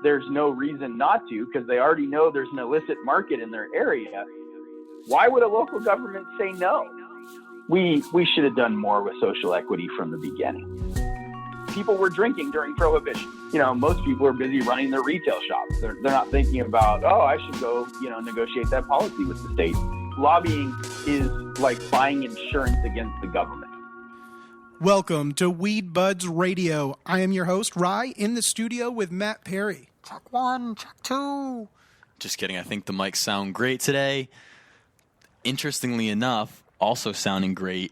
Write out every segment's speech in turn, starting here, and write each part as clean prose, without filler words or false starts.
there's no reason not to because they already know there's an illicit market in their area, why would a local government say no? We should have done more with social equity from the beginning. People were drinking during Prohibition. Most people are busy running their retail shops. They're not thinking about, I should go, negotiate that policy with the state. Lobbying is like buying insurance against the government. Welcome to Weed Buds Radio. I am your host, Rye, in the studio with Matt Perry. Check one, check two. Just kidding. I think the mics sound great today. Interestingly enough, also sounding great,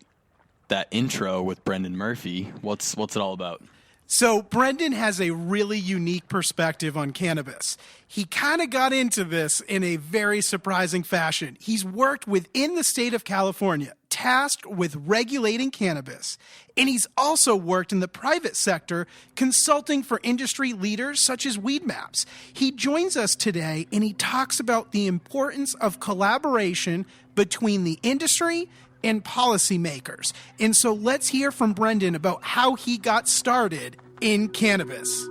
that intro with Brendan Murphy. What's it all about? So Brendan has a really unique perspective on cannabis. He kind of got into this in a very surprising fashion. He's worked within the state of California, tasked with regulating cannabis, and he's also worked in the private sector, consulting for industry leaders such as Weedmaps. He joins us today, and he talks about the importance of collaboration between the industry and policymakers. And so let's hear from Brendan about how he got started in cannabis.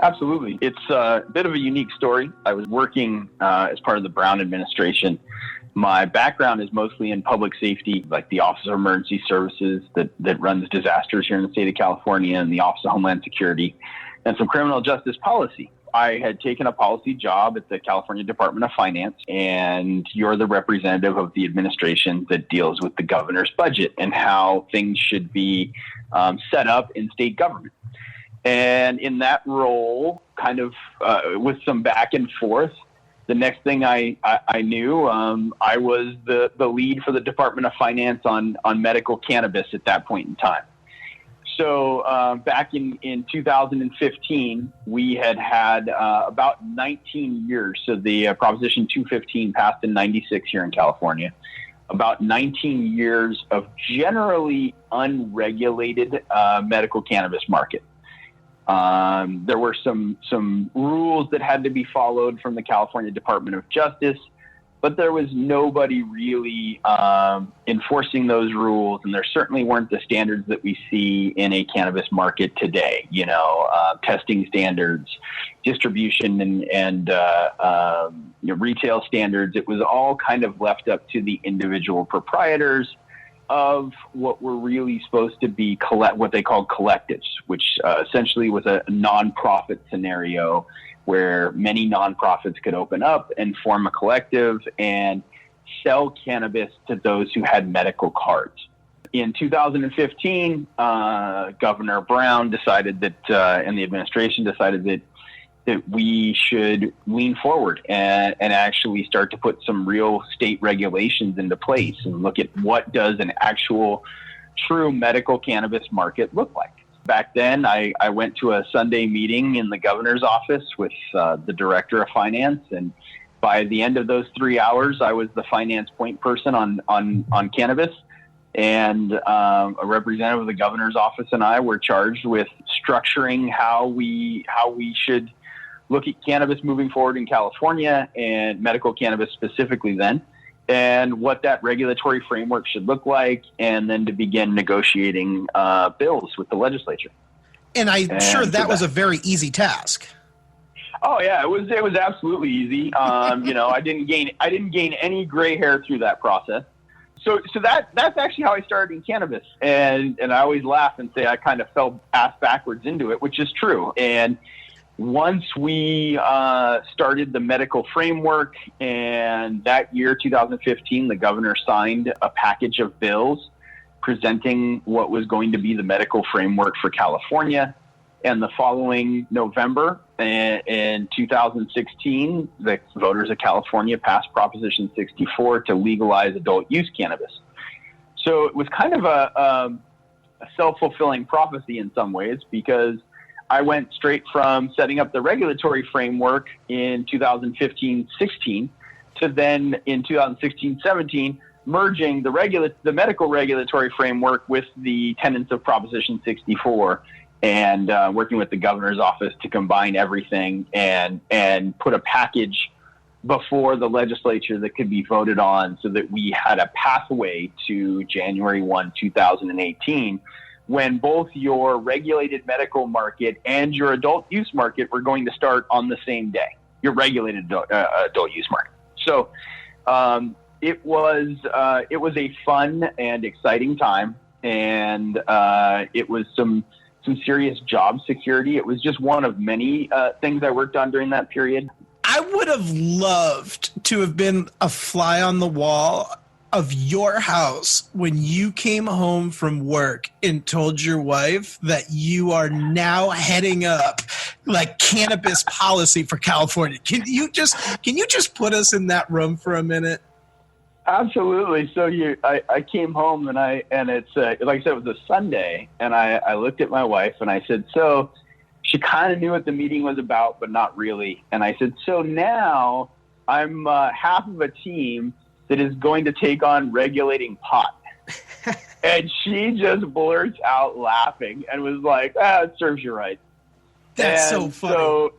Absolutely. It's a bit of a unique story. I was working as part of the Brown administration. My background is mostly in public safety, like the Office of Emergency Services that runs disasters here in the state of California, and the Office of Homeland Security, and some criminal justice policy. I had taken a policy job at the California Department of Finance, and you're the representative of the administration that deals with the governor's budget and how things should be set up in state government. And in that role, kind of with some back and forth, the next thing I knew, I was the lead for the Department of Finance on medical cannabis at that point in time. So back in 2015, we had about 19 years. So the Proposition 215 passed in 96 here in California. About 19 years of generally unregulated medical cannabis market. There were some rules that had to be followed from the California Department of Justice, but there was nobody really enforcing those rules, and there certainly weren't the standards that we see in a cannabis market today. Testing standards, distribution, and retail standards. It was all kind of left up to the individual proprietors of what were really supposed to be what they called collectives, which essentially was a nonprofit scenario where many nonprofits could open up and form a collective and sell cannabis to those who had medical cards. In 2015, Governor Brown decided that, and the administration decided that we should lean forward and actually start to put some real state regulations into place and look at what does an actual true medical cannabis market look like. Back then, I went to a Sunday meeting in the governor's office with the director of finance, and by the end of those 3 hours, I was the finance point person on cannabis, and a representative of the governor's office and I were charged with structuring how we should look at cannabis moving forward in California, and medical cannabis specifically then, and what that regulatory framework should look like, and then to begin negotiating bills with the legislature. And I'm sure that was a very easy task. Oh yeah, it was absolutely easy. I didn't gain any gray hair through that process. So that's actually how I started in cannabis, and I always laugh and say I kind of fell ass backwards into it, which is true. And once we started the medical framework, and that year, 2015, the governor signed a package of bills presenting what was going to be the medical framework for California. And the following November, in 2016, the voters of California passed Proposition 64 to legalize adult use cannabis. So it was kind of a self-fulfilling prophecy in some ways, because I went straight from setting up the regulatory framework in 2015-16 to then in 2016-17 merging the medical regulatory framework with the tenets of Proposition 64 and working with the governor's office to combine everything and put a package before the legislature that could be voted on so that we had a pathway to January 1, 2018, when both your regulated medical market and your adult use market were going to start on the same day, your regulated adult use market. So it was a fun and exciting time, and it was some serious job security. It was just one of many things I worked on during that period. I would have loved to have been a fly on the wall of your house when you came home from work and told your wife that you are now heading up like cannabis policy for California. Can you just put us in that room for a minute? Absolutely. So I came home and it's like I said, it was a Sunday, and I looked at my wife and I said, so she kind of knew what the meeting was about, but not really. And I said, so now I'm half of a team that is going to take on regulating pot. And she just blurts out laughing and was like, it serves you right. That's so funny. So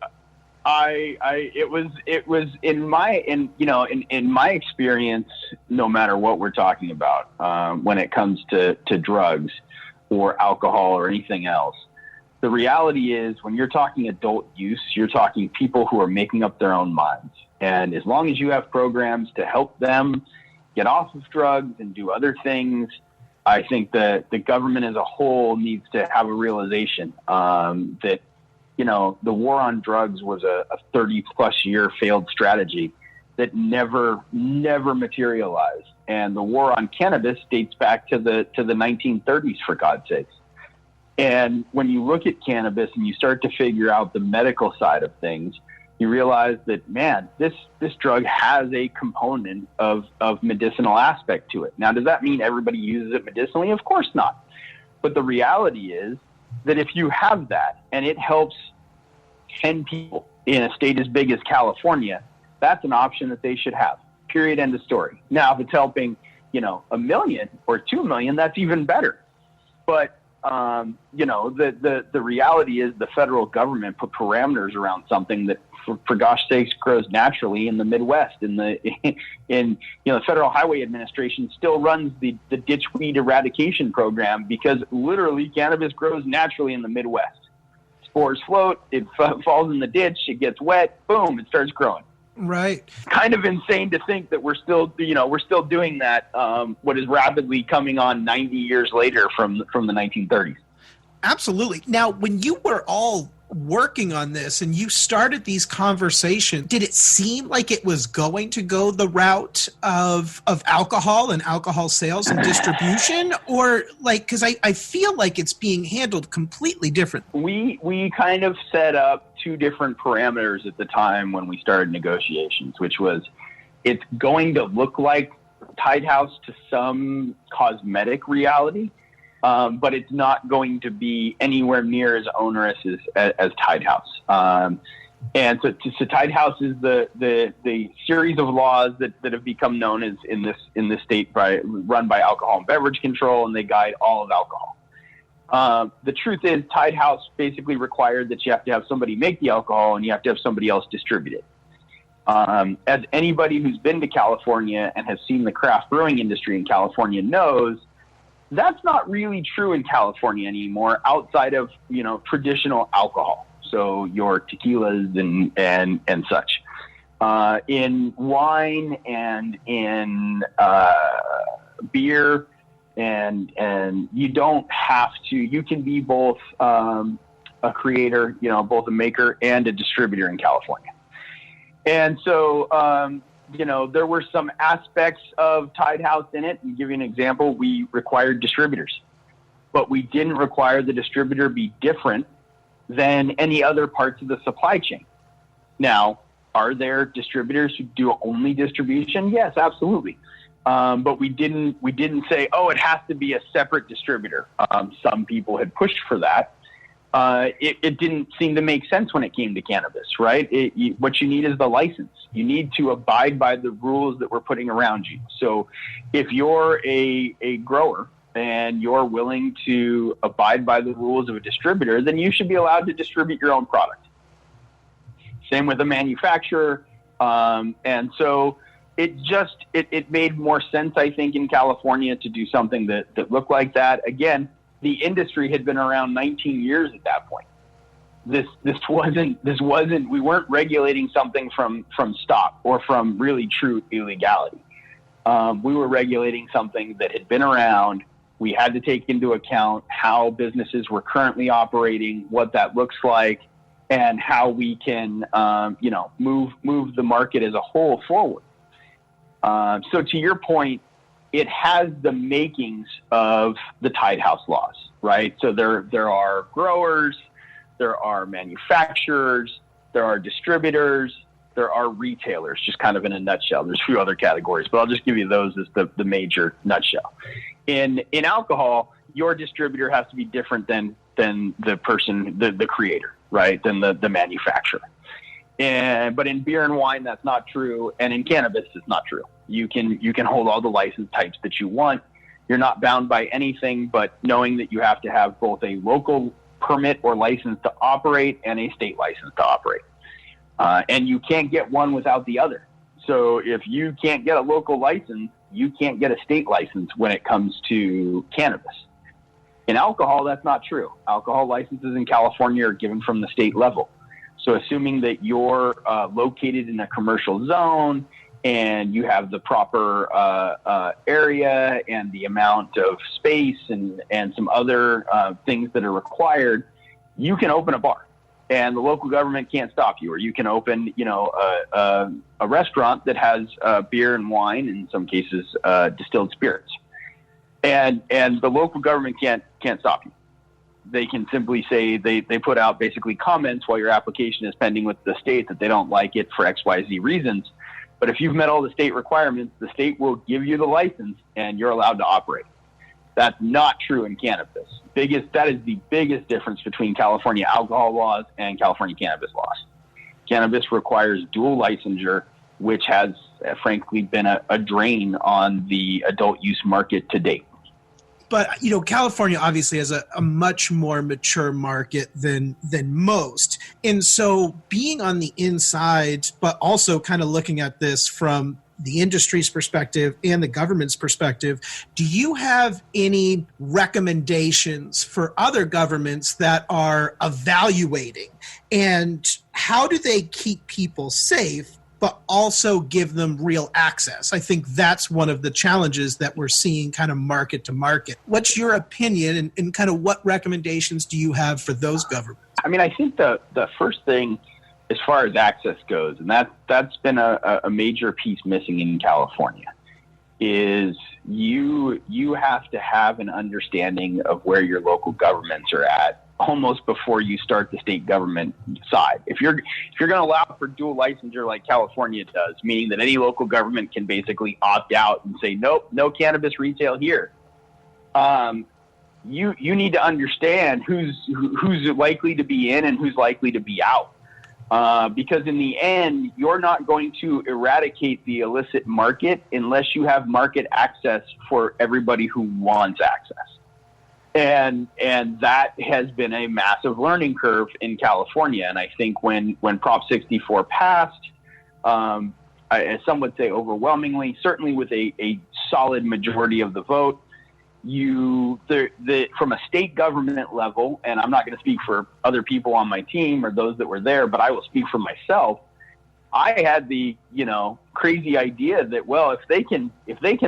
it was in my experience, no matter what we're talking about, when it comes to drugs or alcohol or anything else, the reality is when you're talking adult use, you're talking people who are making up their own minds. And as long as you have programs to help them get off of drugs and do other things, I think that the government as a whole needs to have a realization that, the war on drugs was a 30-plus year failed strategy that never materialized. And the war on cannabis dates back to the 1930s, for God's sakes. And when you look at cannabis and you start to figure out the medical side of things, you realize that, man, this drug has a component of medicinal aspect to it. Now, does that mean everybody uses it medicinally? Of course not. But the reality is that if you have that and it helps 10 people in a state as big as California, that's an option that they should have. Period. End of story. Now, if it's helping, 1 million or 2 million, that's even better. But the reality is the federal government put parameters around something that, for gosh sakes, grows naturally in the Midwest. The Federal Highway Administration still runs the ditchweed eradication program because literally cannabis grows naturally in the Midwest. Spores float, it falls in the ditch, it gets wet, boom, it starts growing. Right. Kind of insane to think that we're still doing that. What is rapidly coming on 90 years later from the 1930s. Absolutely. Now, when you were all working on this and you started these conversations, did it seem like it was going to go the route of alcohol and alcohol sales and distribution, or because I feel like it's being handled completely different? We kind of set up two different parameters at the time when we started negotiations, which was it's going to look like Tide House to some cosmetic reality, but it's not going to be anywhere near as onerous as Tide House. And so Tide House is the series of laws that have become known as in this state run by Alcohol and Beverage Control, and they guide all of alcohol. The truth is Tide House basically required that you have to have somebody make the alcohol and you have to have somebody else distribute it. As anybody who's been to California and has seen the craft brewing industry in California knows, that's not really true in California anymore outside of, traditional alcohol. So your tequilas and such. In wine and in beer, and you don't have to, you can be both a creator, both a maker and a distributor in California. And so, there were some aspects of Tide House in it. And give you an example, we required distributors, but we didn't require the distributor be different than any other parts of the supply chain. Now, are there distributors who do only distribution? Yes, absolutely. But we didn't say, it has to be a separate distributor. Some people had pushed for that. It didn't seem to make sense when it came to cannabis, right? What you need is the license. You need to abide by the rules that we're putting around you. So if you're a grower and you're willing to abide by the rules of a distributor, then you should be allowed to distribute your own product. Same with a manufacturer. And so it made more sense, I think, in California to do something that looked like that. Again, the industry had been around 19 years at that point. This wasn't, we weren't regulating something from stop or from really true illegality. We were regulating something that had been around. We had to take into account how businesses were currently operating, what that looks like, and how we can, move the market as a whole forward. So to your point, it has the makings of the Tied House laws, right? So there are growers, there are manufacturers, there are distributors, there are retailers, just kind of in a nutshell. There's a few other categories, but I'll just give you those as the major nutshell. In alcohol, your distributor has to be different than the person, the creator, right? Than the manufacturer. But in beer and wine, that's not true. And in cannabis, it's not true. You can hold all the license types that you want. You're not bound by anything, but knowing that you have to have both a local permit or license to operate and a state license to operate. And you can't get one without the other. So if you can't get a local license, you can't get a state license when it comes to cannabis. In alcohol, that's not true. Alcohol licenses in California are given from the state level. So assuming that you're located in a commercial zone and you have the proper area and the amount of space and some other things that are required, you can open a bar and the local government can't stop you. Or you can open, a restaurant that has beer and wine, in some cases distilled spirits, and the local government can't stop you. They can simply say they put out basically comments while your application is pending with the state that they don't like it for XYZ reasons. But if you've met all the state requirements, the state will give you the license and you're allowed to operate. That's not true in cannabis. That is the biggest difference between California alcohol laws and California cannabis laws. Cannabis requires dual licensure, which has frankly been a drain on the adult use market to date. But, California obviously has a much more mature market than most. And so being on the inside, but also kind of looking at this from the industry's perspective and the government's perspective, do you have any recommendations for other governments that are evaluating? And how do they keep people safe, but also give them real access? I think that's one of the challenges that we're seeing kind of market to market. What's your opinion and kind of what recommendations do you have for those governments? I mean, I think the first thing as far as access goes, and that's been a major piece missing in California, is you have to have an understanding of where your local governments are at almost before you start the state government side. If you're going to allow for dual licensure like California does, meaning that any local government can basically opt out and say, nope, no cannabis retail here. You need to understand who's likely to be in and who's likely to be out. Because in the end, you're not going to eradicate the illicit market unless you have market access for everybody who wants access. And that has been a massive learning curve in California. And I think when Prop 64 passed, as some would say overwhelmingly, certainly with a solid majority of the vote, from a state government level, and I'm not going to speak for other people on my team or those that were there, but I will speak for myself. I had the crazy idea that, well, if they can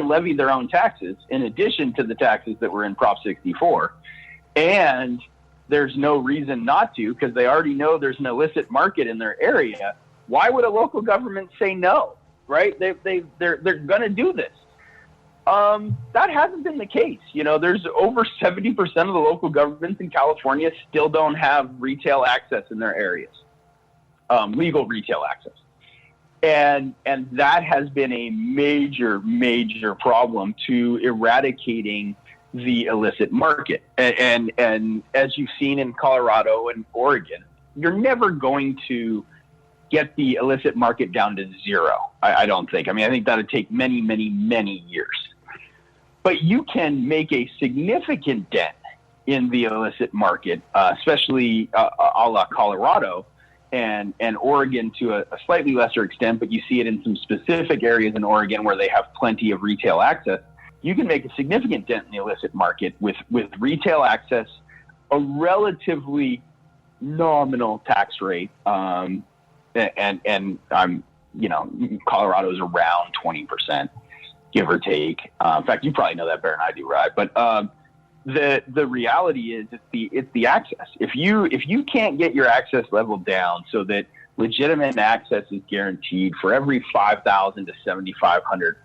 levy their own taxes in addition to the taxes that were in Prop 64, and there's no reason not to because they already know there's an illicit market in their area, why would a local government say no? Right? They're going to do this. That hasn't been the case. There's over 70% of the local governments in California still don't have retail access in their areas, legal retail access. And that has been a major, major problem to eradicating the illicit market. And as you've seen in Colorado and Oregon, you're never going to get the illicit market down to zero, I don't think. I mean, I think that would take many, many, many years. But you can make a significant dent in the illicit market, especially a la Colorado and Oregon to a slightly lesser extent, but you see it in some specific areas in Oregon where they have plenty of retail access. you can make a significant dent in the illicit market with retail access, a relatively nominal tax rate, and I'm, Colorado is around 20%, give or take. In fact, you probably know that better than I do, right? But the reality is it's the access. If you can't get your access level down so that legitimate access is guaranteed for every 5,000 to 7,500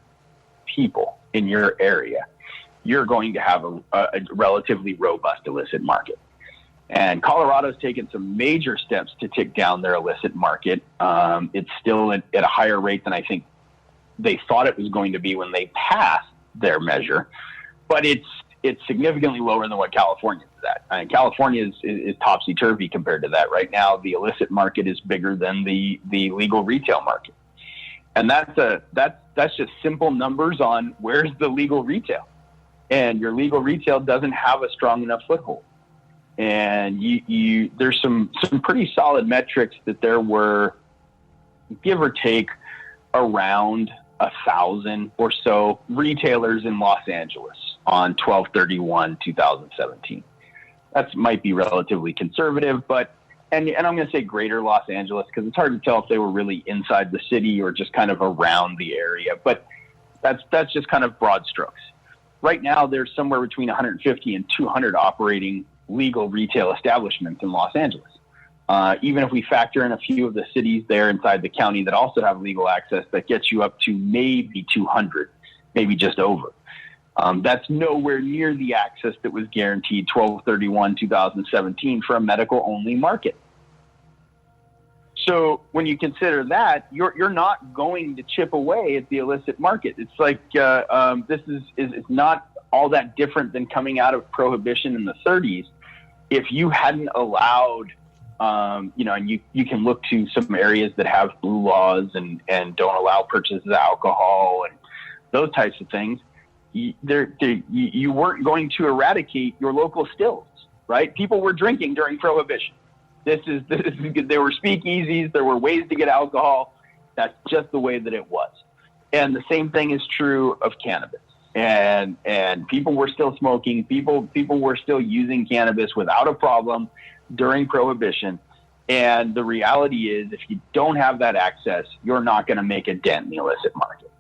people in your area, you're going to have a relatively robust illicit market. And Colorado's taken some major steps to tick down their illicit market. It's still at a higher rate than I think they thought it was going to be when they passed their measure, but it's significantly lower than what California is at. I mean, California is topsy-turvy compared to that. Right now, the illicit market is bigger than the legal retail market. And that's just simple numbers on where's the legal retail. And your legal retail doesn't have a strong enough foothold. And there's some pretty solid metrics that there were, give or take, around 1,000 or so retailers in Los Angeles on 12/31/2017. That might be relatively conservative, but and I'm going to say greater Los Angeles because it's hard to tell if they were really inside the city or just kind of around the area. But that's just kind of broad strokes. Right now, there's somewhere between 150 and 200 operating legal retail establishments in Los Angeles. Even if we factor in a few of the cities there inside the county that also have legal access, that gets you up to maybe 200, maybe just over. That's nowhere near the access that was guaranteed 12/31/2017 for a medical-only market. So when you consider that, you're not going to chip away at the illicit market. It's like this is not all that different than coming out of prohibition in the 30s. If you hadn't allowed, and you can look to some areas that have blue laws and don't allow purchases of alcohol and those types of things, you weren't going to eradicate your local stills, right? People were drinking during prohibition. This is there were speakeasies, there were ways to get alcohol. That's just the way that it was. And the same thing is true of cannabis. And people were still smoking. People were still using cannabis without a problem during prohibition. And the reality is, if you don't have that access, you're not going to make a dent in the illicit market.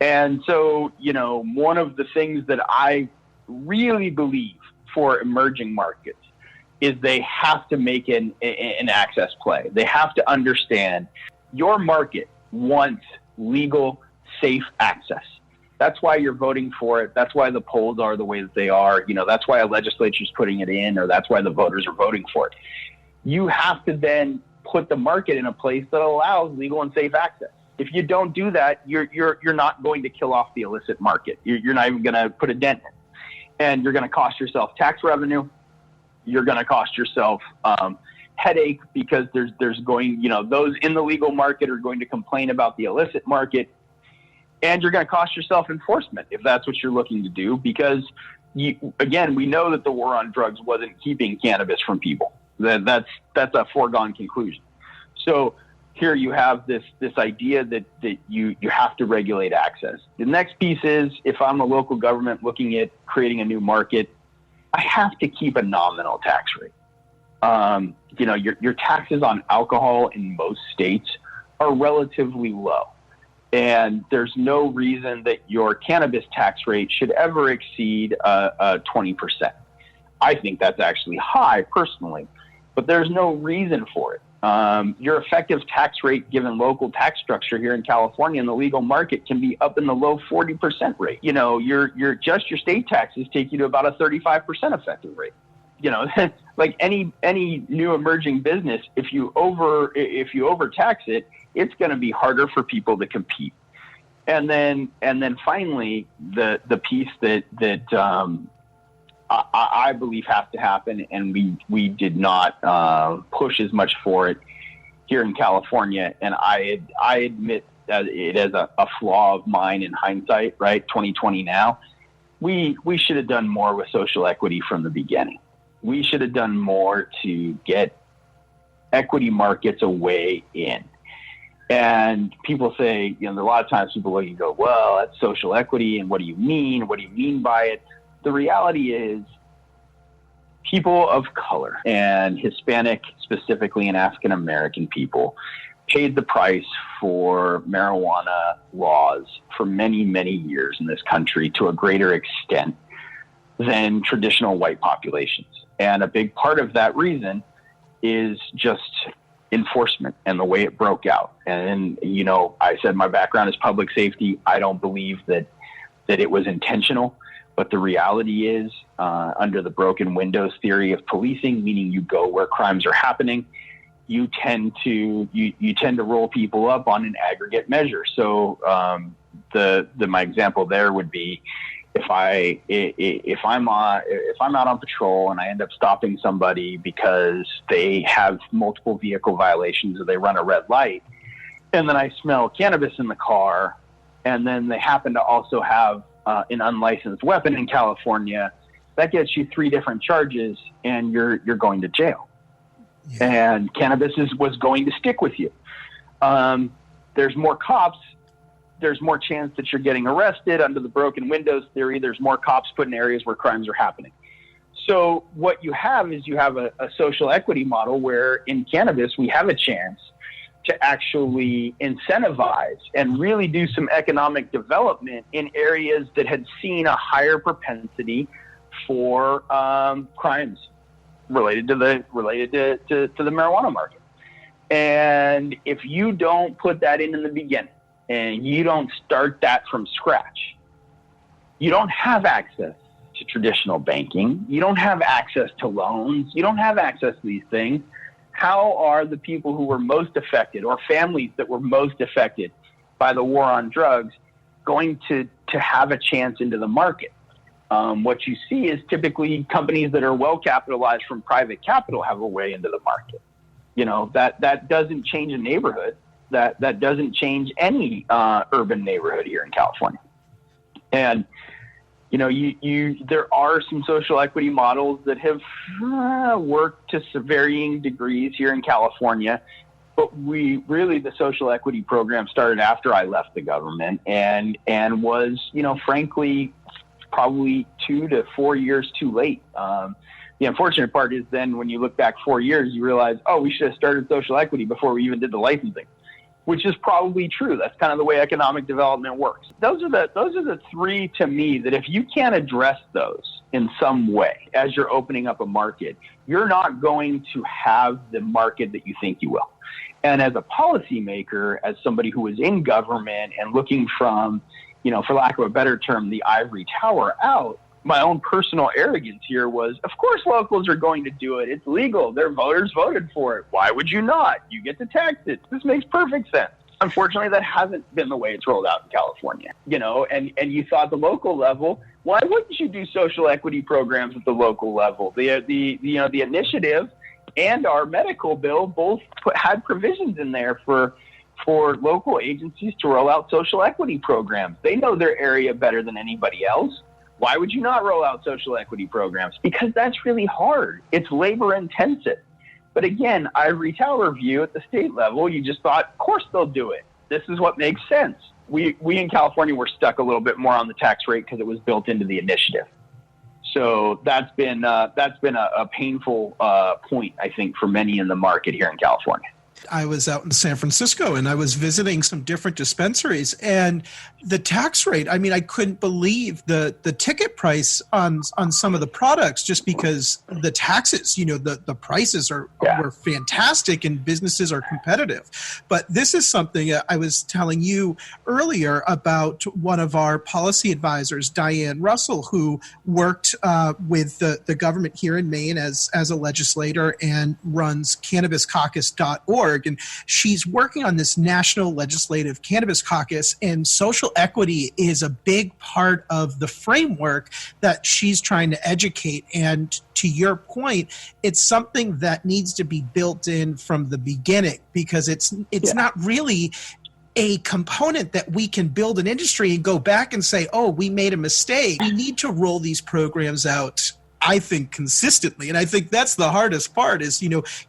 And so, one of the things that I really believe for emerging markets is they have to make an access play. They have to understand your market wants legal, safe access. That's why you're voting for it. That's why the polls are the way that they are. That's why a legislature is putting it in, or that's why the voters are voting for it. You have to then put the market in a place that allows legal and safe access. If you don't do that, you're not going to kill off the illicit market. You're not even going to put a dent in it. And you're going to cost yourself tax revenue. You're going to cost yourself headache because there's going, those in the legal market are going to complain about the illicit market. And you're going to cost yourself enforcement if that's what you're looking to do, because we know that the war on drugs wasn't keeping cannabis from people. That's a foregone conclusion. So here you have this idea that you have to regulate access. The next piece is, if I'm a local government looking at creating a new market, I have to keep a nominal tax rate. Your taxes on alcohol in most states are relatively low. And there's no reason that your cannabis tax rate should ever exceed 20%. I think that's actually high personally, but there's no reason for it. Your effective tax rate, given local tax structure here in California in the legal market, can be up in the low 40% rate. Your state taxes take you to about a 35% effective rate. Like any new emerging business, if you overtax it, it's going to be harder for people to compete. And then finally, the piece that I believe has to happen, and we did not push as much for it here in California, and I admit that it is a flaw of mine in hindsight, right? 2020 now. We should have done more with social equity from the beginning. We should have done more to get equity markets a way in. And people say, a lot of times people look and go, well, that's social equity. And what do you mean? What do you mean by it? The reality is people of color and Hispanic specifically and African American people paid the price for marijuana laws for many, many years in this country to a greater extent than traditional white populations. And a big part of that reason is just enforcement and the way it broke out. And, I said my background is public safety. I don't believe that it was intentional. But the reality is, under the broken windows theory of policing, meaning you go where crimes are happening, you tend to roll people up on an aggregate measure. So my example there would be if I'm out on patrol and I end up stopping somebody because they have multiple vehicle violations or they run a red light, and then I smell cannabis in the car, and then they happen to also have an unlicensed weapon in California, that gets you 3 different charges and you're going to jail. Yeah. And cannabis was going to stick with you. There's more cops. There's more chance that you're getting arrested under the broken windows theory. There's more cops put in areas where crimes are happening. So what you have is a social equity model where in cannabis we have a chance to actually incentivize and really do some economic development in areas that had seen a higher propensity for crimes related to the marijuana market. And if you don't put that in the beginning and you don't start that from scratch, you don't have access to traditional banking. You don't have access to loans. You don't have access to these things. How are the people who were most affected or families that were most affected by the war on drugs going to have a chance into the market? What you see is typically companies that are well capitalized from private capital have a way into the market. That doesn't change a neighborhood. That doesn't change any urban neighborhood here in California. And there are some social equity models that have worked to varying degrees here in California, but the social equity program started after I left the government and was, frankly, probably 2 to 4 years too late. The unfortunate part is then when you look back 4 years, you realize, we should have started social equity before we even did the licensing, which is probably true. That's kind of the way economic development works. Those are the 3 to me that if you can't address those in some way as you're opening up a market, you're not going to have the market that you think you will. And as a policymaker, as somebody who is in government and looking from, for lack of a better term, the ivory tower out, my own personal arrogance here was, of course locals are going to do it. It's legal. Their voters voted for it. Why would you not? You get to tax it. This makes perfect sense. Unfortunately, that hasn't been the way it's rolled out in California. And you thought the local level, why wouldn't you do social equity programs at the local level? The initiative and our medical bill both had provisions in there for local agencies to roll out social equity programs. They know their area better than anybody else. Why would you not roll out social equity programs? Because that's really hard. It's labor intensive. But again, ivory tower view at the state level, you just thought, of course they'll do it. This is what makes sense. We in California were stuck a little bit more on the tax rate because it was built into the initiative. So that's been a painful point, I think, for many in the market here in California. I was out in San Francisco and I was visiting some different dispensaries, and the tax rate, I couldn't believe the ticket price on some of the products, just because the taxes, the prices were fantastic and businesses are competitive. But this is something I was telling you earlier about one of our policy advisors, Diane Russell, who worked with the government here in Maine as a legislator and runs CannabisCaucus.org. And she's working on this National Legislative Cannabis Caucus, and social equity is a big part of the framework that she's trying to educate. And to your point, it's something that needs to be built in from the beginning, because it's not really a component that we can build an industry and go back and say, we made a mistake. We need to roll these programs out I think, consistently. And I think that's the hardest part is,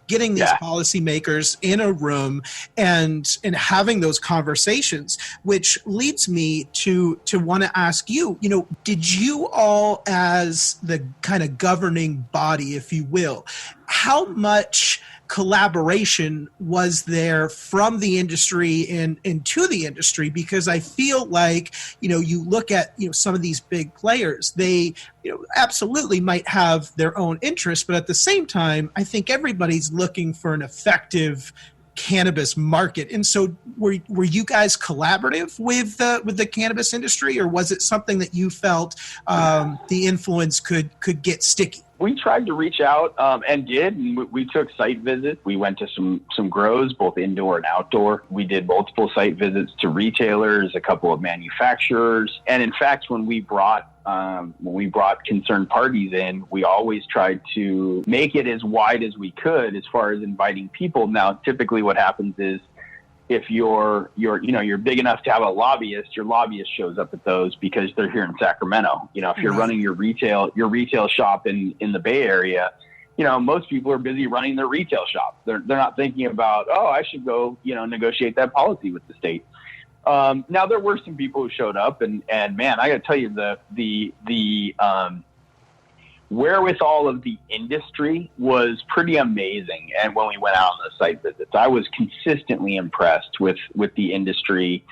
getting these policymakers in a room and having those conversations, which leads me to want to ask you, did you all, as the kind of governing body, if you will, how much collaboration was there from the industry and to the industry? Because I feel like, you look at, some of these big players, they, absolutely might have their own interests, but at the same time, I think everybody's looking for an effective cannabis market. And so were you guys collaborative with the cannabis industry, or was it something that you felt the influence could get sticky? We tried to reach out and did. And we took site visits. We went to some grows, both indoor and outdoor. We did multiple site visits to retailers, a couple of manufacturers. And in fact, when we brought concerned parties in, we always tried to make it as wide as we could as far as inviting people. Now, typically what happens is, if you're big enough to have a lobbyist, your lobbyist shows up at those because they're here in Sacramento. If you're running your retail shop in the Bay Area, most people are busy running their retail shop. They're not thinking about, I should go, negotiate that policy with the state. Now there were some people who showed up and man, I got to tell you the wherewithal of the industry was pretty amazing. And when we went out on the site visits, I was consistently impressed with the industry,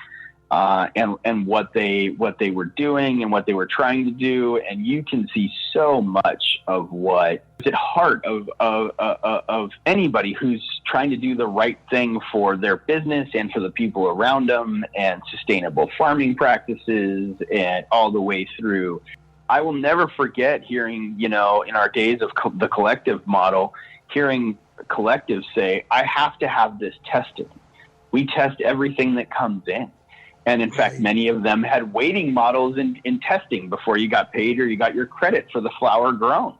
and what they were doing and what they were trying to do. And you can see so much of what is at heart of anybody who's trying to do the right thing for their business and for the people around them, and sustainable farming practices, and all the way through. I will never forget hearing, in our days of the collective model, hearing collectives say, I have to have this tested. We test everything that comes in. And in fact, many of them had waiting models in testing before you got paid or you got your credit for the flower grown,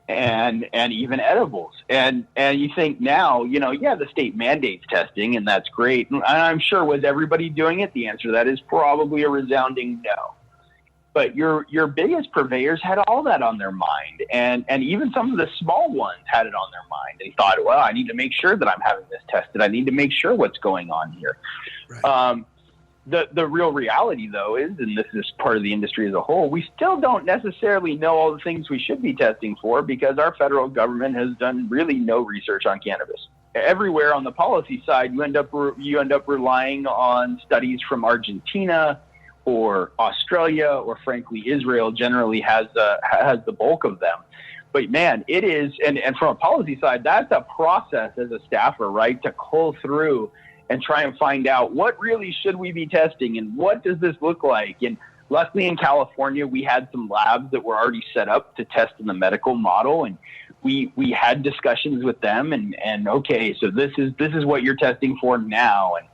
and even edibles. And you think now, the state mandates testing, and that's great. And I'm sure, was everybody doing it? The answer to that is probably a resounding no. But your biggest purveyors had all that on their mind. And even some of the small ones had it on their mind. They thought, well, I need to make sure that I'm having this tested. I need to make sure what's going on here. Right. The real reality, though, is, and this is part of the industry as a whole, we still don't necessarily know all the things we should be testing for, because our federal government has done really no research on cannabis. Everywhere on the policy side, you end up relying on studies from Argentina or Australia, or frankly, Israel generally has the bulk of them. But man, it is, and from a policy side, that's a process as a staffer, right? To cull through and try and find out what really should we be testing and what does this look like. And luckily in California, we had some labs that were already set up to test in the medical model, and we had discussions with them and okay, so this is what you're testing for now. And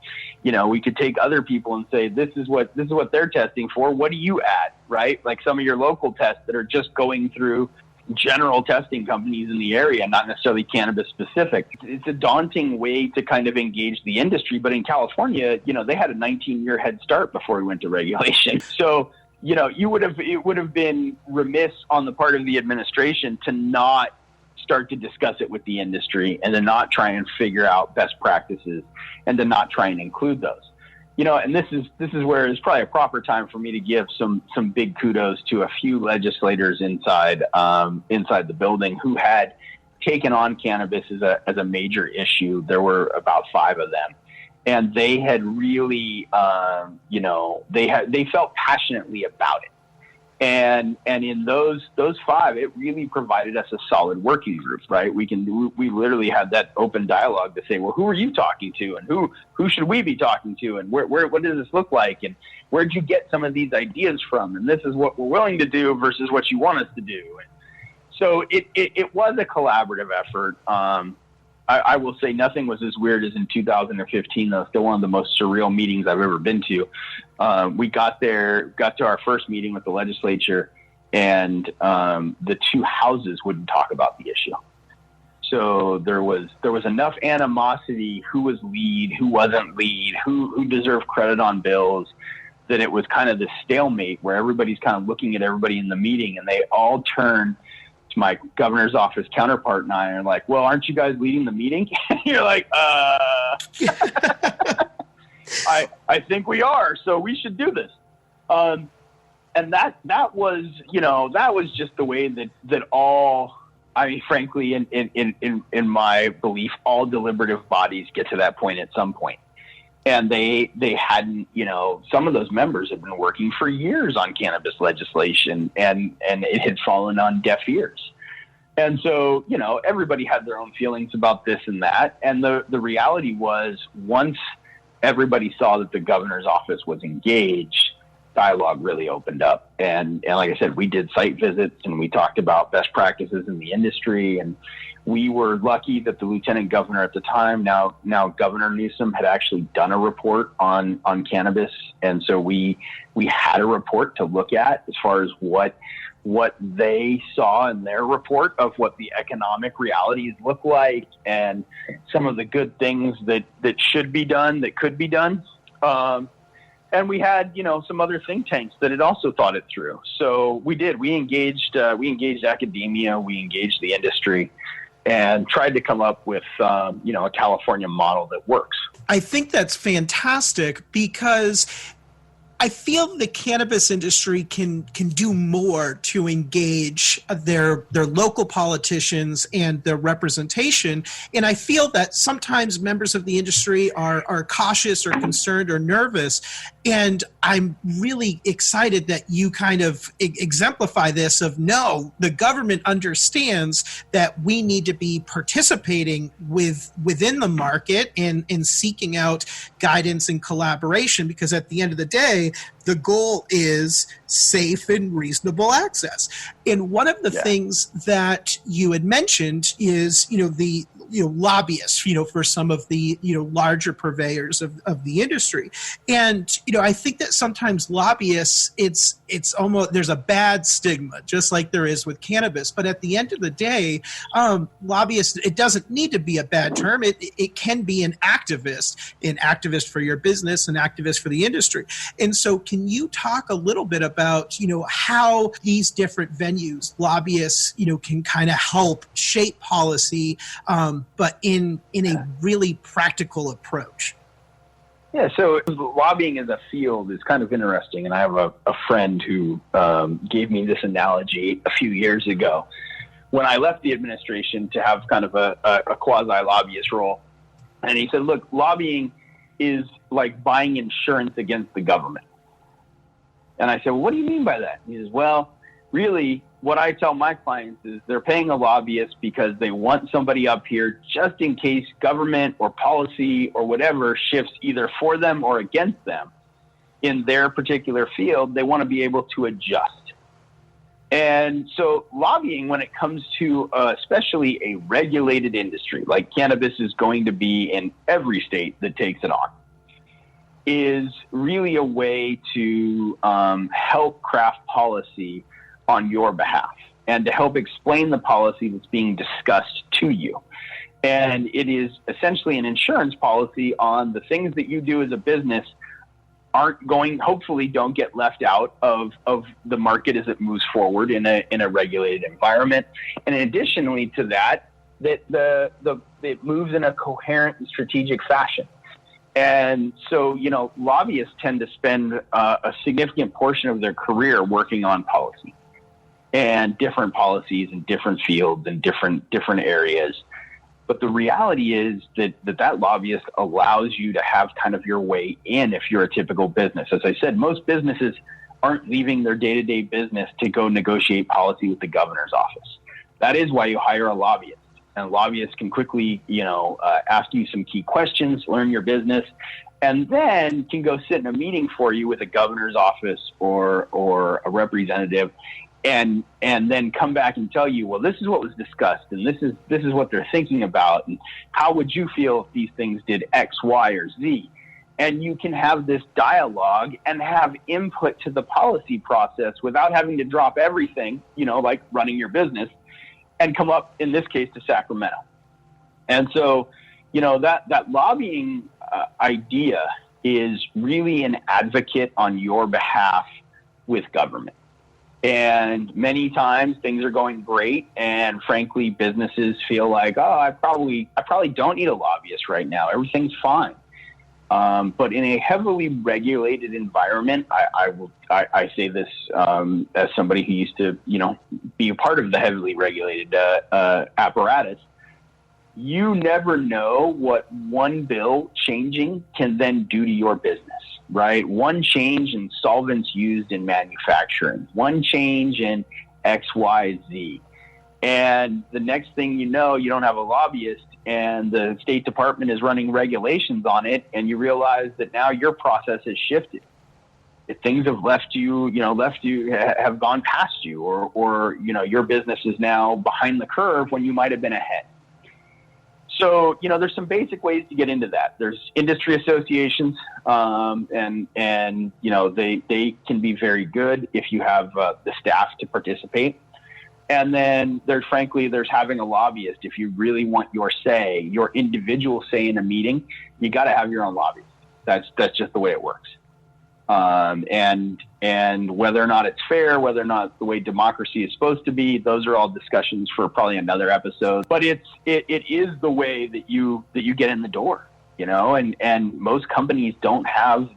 we could take other people and say, this is what they're testing for. What do you add, right? Like some of your local tests that are just going through general testing companies in the area, not necessarily cannabis specific. It's a daunting way to kind of engage the industry. But in California, they had a 19-year head start before we went to regulation. So, it would have been remiss on the part of the administration to not start to discuss it with the industry, and to not try and figure out best practices, and to not try and include those. And this is where it's probably a proper time for me to give some big kudos to a few legislators inside the building who had taken on cannabis as a major issue. There were about 5 of them, and they had really, they felt passionately about it. And in those 5, it really provided us a solid working group, right? We literally had that open dialogue to say, well, who are you talking to, and who should we be talking to, and what does this look like, and where'd you get some of these ideas from, and this is what we're willing to do versus what you want us to do. And so it was a collaborative effort. I will say nothing was as weird as in 2015, though. Still one of the most surreal meetings I've ever been to. We got to our first meeting with the legislature, and the 2 houses wouldn't talk about the issue. So there was enough animosity, who was lead, who wasn't lead, who deserved credit on bills, that it was kind of this stalemate where everybody's kind of looking at everybody in the meeting, and they all turn my governor's office counterpart and I are like, well, aren't you guys leading the meeting? You're like, I think we are, so we should do this. And that was, that was just the way that all, I mean, frankly, in my belief, all deliberative bodies get to that point at some point. And they hadn't, some of those members had been working for years on cannabis legislation, and it had fallen on deaf ears. And so, everybody had their own feelings about this and that. And the reality was, once everybody saw that the governor's office was engaged, dialogue really opened up. And like I said, we did site visits and we talked about best practices in the industry. And we were lucky that the lieutenant governor at the time, now Governor Newsom, had actually done a report on cannabis. And so we had a report to look at as far as what they saw in their report of what the economic realities look like and some of the good things that should be done, that could be done. And we had, some other think tanks that had also thought it through. So we engaged academia, we engaged the industry, and tried to come up with, a California model that works. I think that's fantastic because I feel the cannabis industry can do more to engage their local politicians and their representation. And I feel that sometimes members of the industry are cautious or concerned or nervous. And I'm really excited that you kind of exemplify this of, no, the government understands that we need to be participating within the market and seeking out guidance and collaboration, because at the end of the day, the goal is safe and reasonable access. And one of the things that you had mentioned is, the lobbyists, for some of the, larger purveyors of the industry. And, I think that sometimes lobbyists, it's almost, there's a bad stigma, just like there is with cannabis. But at the end of the day, lobbyists, it doesn't need to be a bad term. It can be an activist for your business, an activist for the industry. And so can you talk a little bit about, how these different venues, lobbyists, can kind of help shape policy, but in a really practical approach? Yeah, so lobbying as a field is kind of interesting. And I have a friend who gave me this analogy a few years ago when I left the administration to have kind of a quasi-lobbyist role. And he said, look, lobbying is like buying insurance against the government. And I said, well, what do you mean by that? He says, well, really, what I tell my clients is they're paying a lobbyist because they want somebody up here just in case government or policy or whatever shifts either for them or against them in their particular field. They want to be able to adjust. And so lobbying, when it comes to especially a regulated industry like cannabis is going to be in every state that takes it on, is really a way to help craft policy on your behalf and to help explain the policy that's being discussed to you. And it is essentially an insurance policy on the things that you do as a business hopefully don't get left out of the market as it moves forward in a regulated environment. And additionally to that, it moves in a coherent and strategic fashion. And so, lobbyists tend to spend a significant portion of their career working on policy and different policies in different fields and different areas. But the reality is that lobbyist allows you to have kind of your way in if you're a typical business. As I said, most businesses aren't leaving their day-to-day business to go negotiate policy with the governor's office. That is why you hire a lobbyist. And lobbyists can quickly, ask you some key questions, learn your business, and then can go sit in a meeting for you with a governor's office or a representative, and then come back and tell you, well, this is what was discussed, and this is what they're thinking about, and how would you feel if these things did X, Y, or Z? And you can have this dialogue and have input to the policy process without having to drop everything, like running your business, and come up, in this case, to Sacramento. And so, that lobbying idea is really an advocate on your behalf with government. And many times things are going great, and frankly, businesses feel like, oh, I probably don't need a lobbyist right now. Everything's fine. But in a heavily regulated environment, I say this as somebody who used to, be a part of the heavily regulated apparatus. You never know what one bill changing can then do to your business, right? One change in solvents used in manufacturing, one change in X, Y, Z. And the next thing you know, you don't have a lobbyist and the State Department is running regulations on it, and you realize that now your process has shifted. If things have have gone past you, or your business is now behind the curve when you might have been ahead. So, there's some basic ways to get into that. There's industry associations, and they can be very good if you have the staff to participate. And then there's having a lobbyist. If you really want your individual say in a meeting, you got to have your own lobbyist. That's just the way it works. And whether or not it's fair, whether or not the way democracy is supposed to be, those are all discussions for probably another episode. But it is the way that you get in the door, and most companies don't have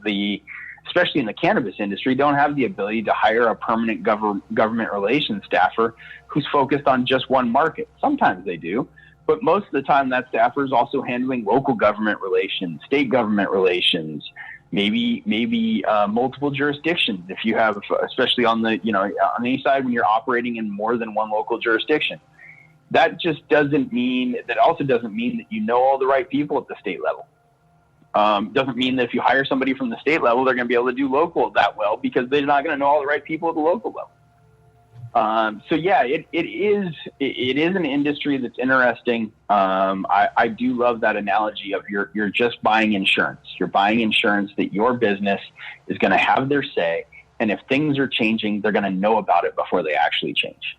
especially in the cannabis industry, don't have the ability to hire a permanent government relations staffer who's focused on just one market. Sometimes they do, but most of the time that staffer is also handling local government relations, state government relations, maybe multiple jurisdictions. If you have, especially on the east side, when you're operating in more than one local jurisdiction, that also doesn't mean that you know all the right people at the state level. Doesn't mean that if you hire somebody from the state level, they're going to be able to do local that well, because they're not going to know all the right people at the local level. So yeah, it is an industry that's interesting. I do love that analogy of you're just buying insurance. You're buying insurance that your business is going to have their say, and if things are changing, they're going to know about it before they actually change.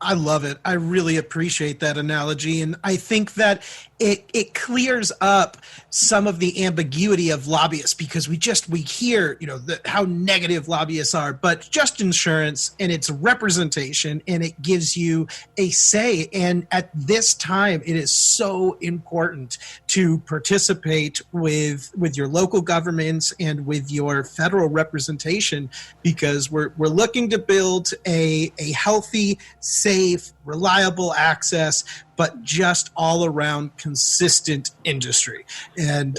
I love it. I really appreciate that analogy. And I think that it clears up some of the ambiguity of lobbyists, because we hear, how negative lobbyists are, but just insurance and its representation, and it gives you a say. And at this time, it is so important to participate with your local governments and with your federal representation, because we're looking to build a healthy, safe, reliable access, but just all around consistent industry. And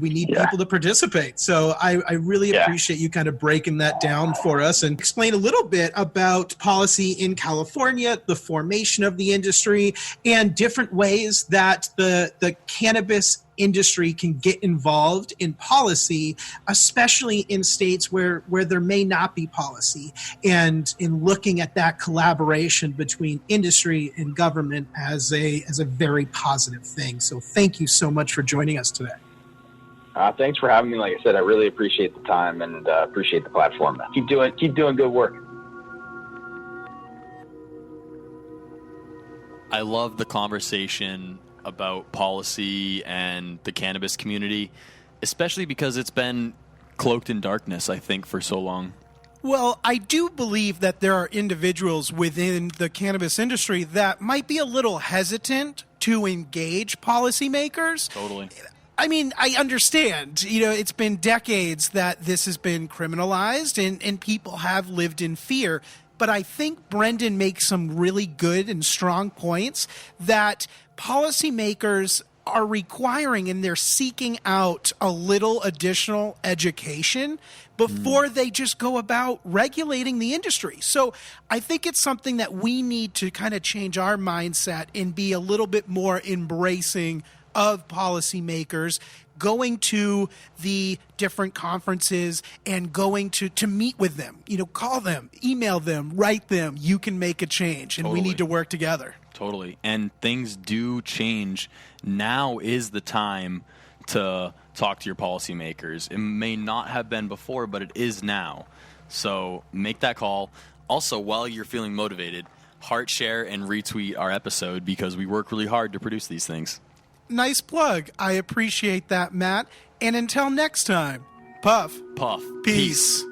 we need people to participate. So I really appreciate you kind of breaking that down for us and explain a little bit about policy in California, the formation of the industry, and different ways that the cannabis industry can get involved in policy, especially in states where there may not be policy, and in looking at that collaboration between industry and government as a very positive thing. So thank you so much for joining us today. Thanks for having me. Like I said, I really appreciate the time and appreciate the platform. Keep doing good work. I love the conversation about policy and the cannabis community, especially because it's been cloaked in darkness, I think, for so long. Well, I do believe that there are individuals within the cannabis industry that might be a little hesitant to engage policymakers. Totally. I mean, I understand, it's been decades that this has been criminalized and people have lived in fear. But I think Brendan makes some really good and strong points that policymakers are requiring, and they're seeking out a little additional education before they just go about regulating the industry. So I think it's something that we need to kind of change our mindset and be a little bit more embracing of policymakers, going to the different conferences and going to meet with them, call them, email them, write them. You can make a change, and we need to work together. Totally. And things do change. Now is the time to talk to your policymakers. It may not have been before, but it is now. So make that call. Also, while you're feeling motivated, heart, share, and retweet our episode, because we work really hard to produce these things. Nice plug. I appreciate that, Matt. And until next time, puff. Puff. Peace.